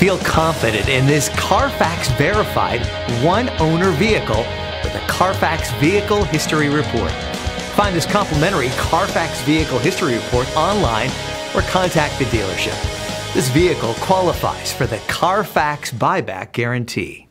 Feel confident in this CARFAX verified one-owner vehicle with a CARFAX Vehicle History Report. Find this complimentary CARFAX Vehicle History Report online or contact the dealership. This vehicle qualifies for the CARFAX buyback guarantee.